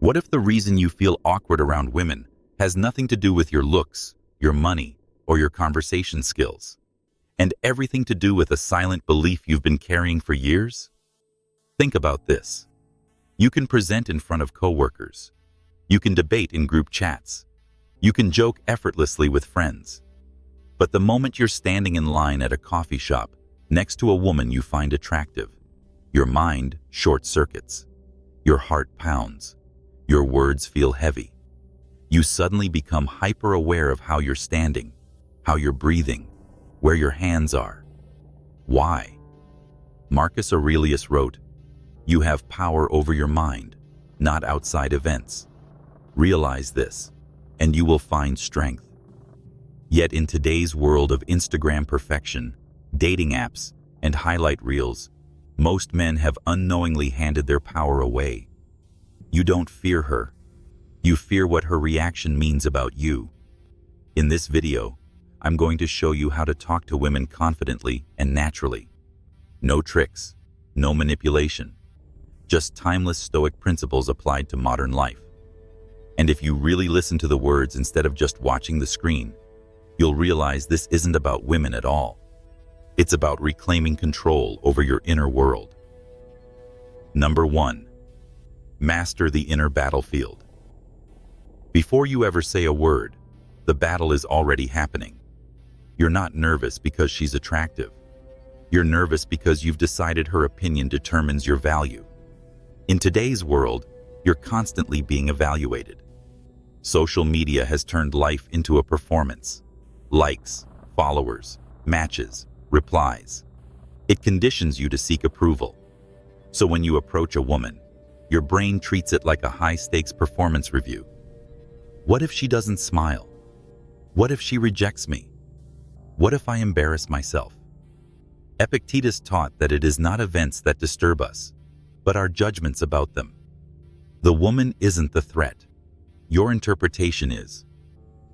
What if the reason you feel awkward around women has nothing to do with your looks, your money, or your conversation skills, and everything to do with a silent belief you've been carrying for years? Think about this. You can present in front of coworkers. You can debate in group chats. You can joke effortlessly with friends. But the moment you're standing in line at a coffee shop next to a woman you find attractive, your mind short-circuits. Your heart pounds. Your words feel heavy. You suddenly become hyper-aware of how you're standing, how you're breathing, where your hands are. Why? Marcus Aurelius wrote, "You have power over your mind, not outside events. Realize this, and you will find strength." Yet in today's world of Instagram perfection, dating apps, and highlight reels, most men have unknowingly handed their power away. You don't fear her. You fear what her reaction means about you. In this video, I'm going to show you how to talk to women confidently and naturally. No tricks, no manipulation, just timeless Stoic principles applied to modern life. And if you really listen to the words instead of just watching the screen, you'll realize this isn't about women at all. It's about reclaiming control over your inner world. Number 1. Master the inner battlefield. Before you ever say a word, the battle is already happening. You're not nervous because she's attractive. You're nervous because you've decided her opinion determines your value. In today's world, you're constantly being evaluated. Social media has turned life into a performance. Likes, followers, matches, replies. It conditions you to seek approval. So when you approach a woman, your brain treats it like a high-stakes performance review. What if she doesn't smile? What if she rejects me? What if I embarrass myself? Epictetus taught that it is not events that disturb us, but our judgments about them. The woman isn't the threat. Your interpretation is.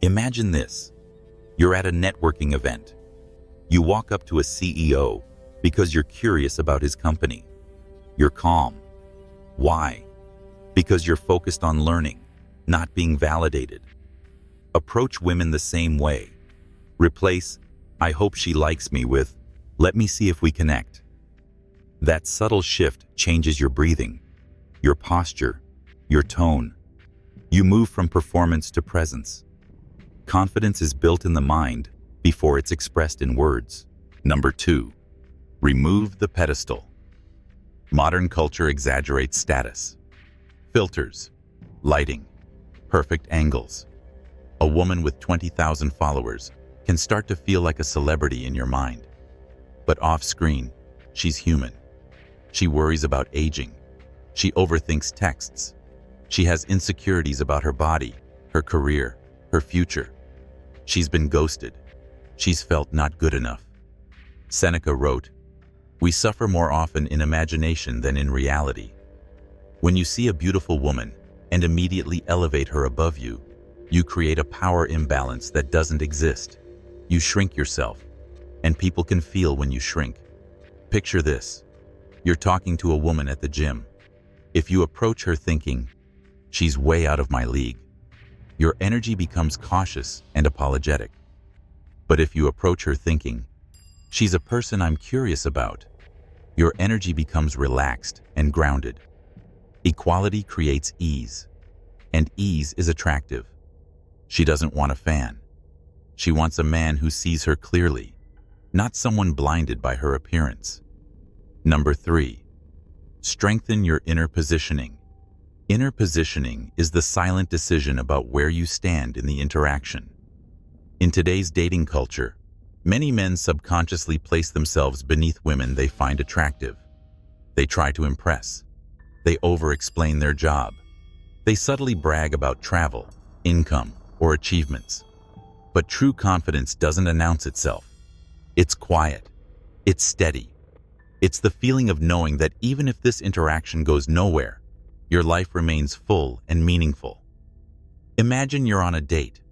Imagine this. You're at a networking event. You walk up to a CEO because you're curious about his company. You're calm. Why? Because you're focused on learning, not being validated. Approach women the same way. Replace, "I hope she likes me" with, "Let me see if we connect." That subtle shift changes your breathing, your posture, your tone. You move from performance to presence. Confidence is built in the mind before it's expressed in words. Number 2. Remove the pedestal. Modern culture exaggerates status. Filters, lighting, perfect angles. A woman with 20,000 followers can start to feel like a celebrity in your mind. But off-screen, she's human. She worries about aging. She overthinks texts. She has insecurities about her body, her career, her future. She's been ghosted. She's felt not good enough. Seneca wrote, "We suffer more often in imagination than in reality." When you see a beautiful woman and immediately elevate her above you, you create a power imbalance that doesn't exist. You shrink yourself, and people can feel when you shrink. Picture this. You're talking to a woman at the gym. If you approach her thinking, "She's way out of my league," your energy becomes cautious and apologetic. But if you approach her thinking, "She's a person I'm curious about," your energy becomes relaxed and grounded. Equality creates ease, and ease is attractive. She doesn't want a fan. She wants a man who sees her clearly, not someone blinded by her appearance. Number 3. Strengthen your inner positioning. Inner positioning is the silent decision about where you stand in the interaction. In today's dating culture, many men subconsciously place themselves beneath women they find attractive. They try to impress. They over-explain their job. They subtly brag about travel, income, or achievements. But true confidence doesn't announce itself. It's quiet. It's steady. It's the feeling of knowing that even if this interaction goes nowhere, your life remains full and meaningful. Imagine you're on a date.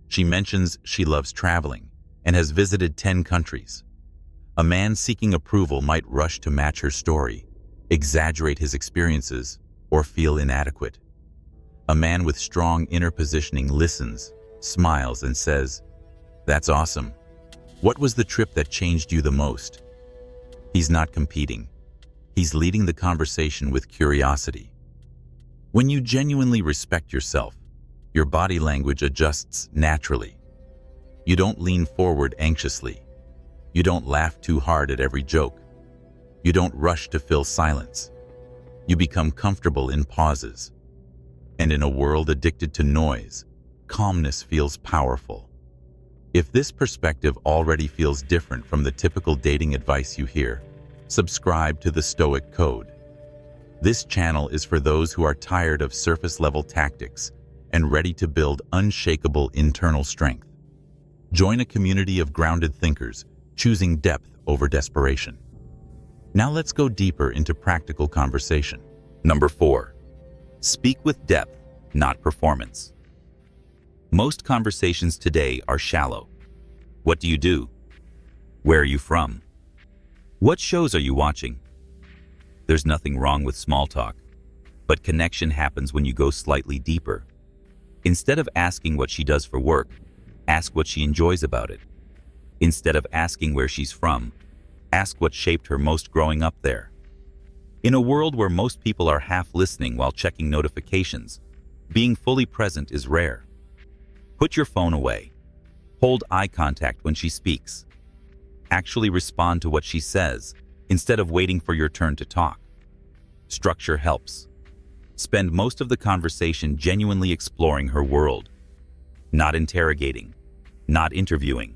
She mentions she loves traveling and has visited 10 countries. A man seeking approval might rush to match her story, exaggerate his experiences, or feel inadequate. A man with strong inner positioning listens, smiles, and says, "That's awesome. What was the trip that changed you the most?" He's not competing. He's leading the conversation with curiosity. When you genuinely respect yourself, your body language adjusts naturally. You don't lean forward anxiously. You don't laugh too hard at every joke. You don't rush to fill silence. You become comfortable in pauses. And in a world addicted to noise, calmness feels powerful. If this perspective already feels different from the typical dating advice you hear, subscribe to the Stoic Code. This channel is for those who are tired of surface-level tactics and ready to build unshakable internal strength. Join a community of grounded thinkers, choosing depth over desperation. Now let's go deeper into practical conversation. Number 4. Speak with depth, not performance. Most conversations today are shallow. What do you do? Where are you from? What shows are you watching? There's nothing wrong with small talk, but connection happens when you go slightly deeper. Instead of asking what she does for work, ask what she enjoys about it. Instead of asking where she's from, ask what shaped her most growing up there. In a world where most people are half listening while checking notifications, being fully present is rare. Put your phone away. Hold eye contact when she speaks. Actually respond to what she says instead of waiting for your turn to talk. Structure helps. Spend most of the conversation genuinely exploring her world. Not interrogating, not interviewing,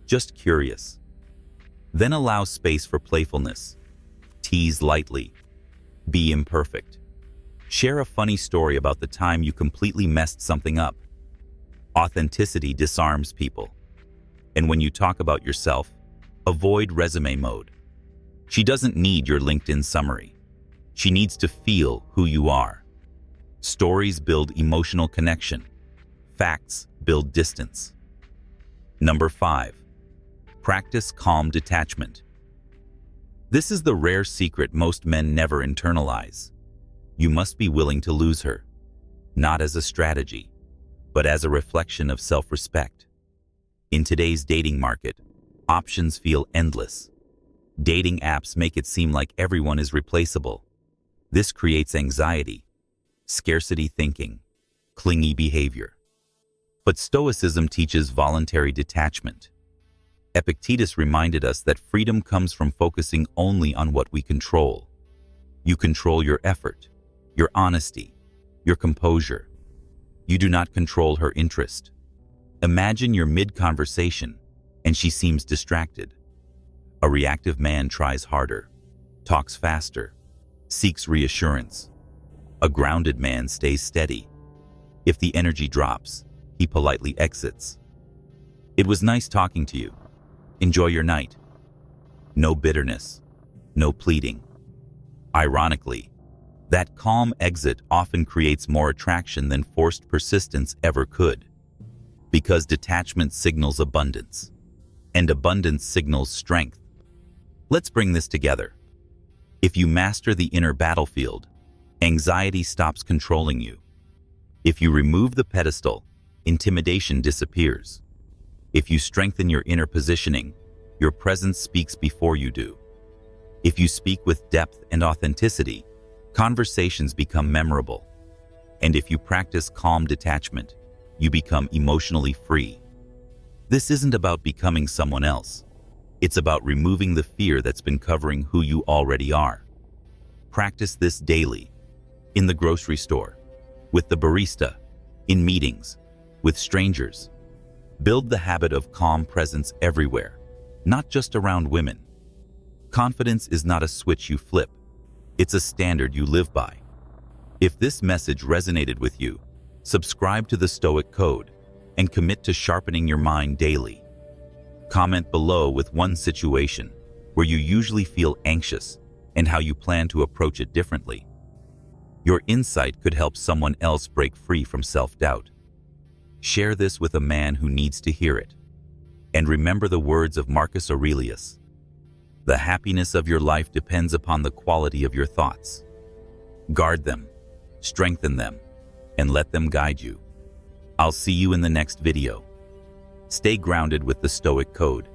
just curious. Then allow space for playfulness. Tease lightly. Be imperfect. Share a funny story about the time you completely messed something up. Authenticity disarms people. And when you talk about yourself, avoid resume mode. She doesn't need your LinkedIn summary. She needs to feel who you are. Stories build emotional connection. Facts build distance. Number 5. Practice calm detachment. This is the rare secret most men never internalize. You must be willing to lose her, not as a strategy, but as a reflection of self-respect. In today's dating market, options feel endless. Dating apps make it seem like everyone is replaceable. This creates anxiety, scarcity thinking, clingy behavior. But Stoicism teaches voluntary detachment. Epictetus reminded us that freedom comes from focusing only on what we control. You control your effort, your honesty, your composure. You do not control her interest. Imagine you're mid-conversation and she seems distracted. A reactive man tries harder, talks faster, seeks reassurance. A grounded man stays steady. If the energy drops, he politely exits. It was nice talking to you. Enjoy your night. No bitterness, no pleading. Ironically, that calm exit often creates more attraction than forced persistence ever could, because detachment signals abundance, and abundance signals strength. Let's bring this together. If you master the inner battlefield, anxiety stops controlling you. If you remove the pedestal, intimidation disappears. If you strengthen your inner positioning, your presence speaks before you do. If you speak with depth and authenticity, conversations become memorable. And if you practice calm detachment, you become emotionally free. This isn't about becoming someone else. It's about removing the fear that's been covering who you already are. Practice this daily, in the grocery store, with the barista, in meetings, with strangers. Build the habit of calm presence everywhere, not just around women. Confidence is not a switch you flip. It's a standard you live by. If this message resonated with you, subscribe to the Stoic Code and commit to sharpening your mind daily. Comment below with one situation where you usually feel anxious and how you plan to approach it differently. Your insight could help someone else break free from self-doubt. Share this with a man who needs to hear it. And remember the words of Marcus Aurelius: "The happiness of your life depends upon the quality of your thoughts." Guard them, strengthen them, and let them guide you. I'll see you in the next video. Stay grounded with the Stoic Code.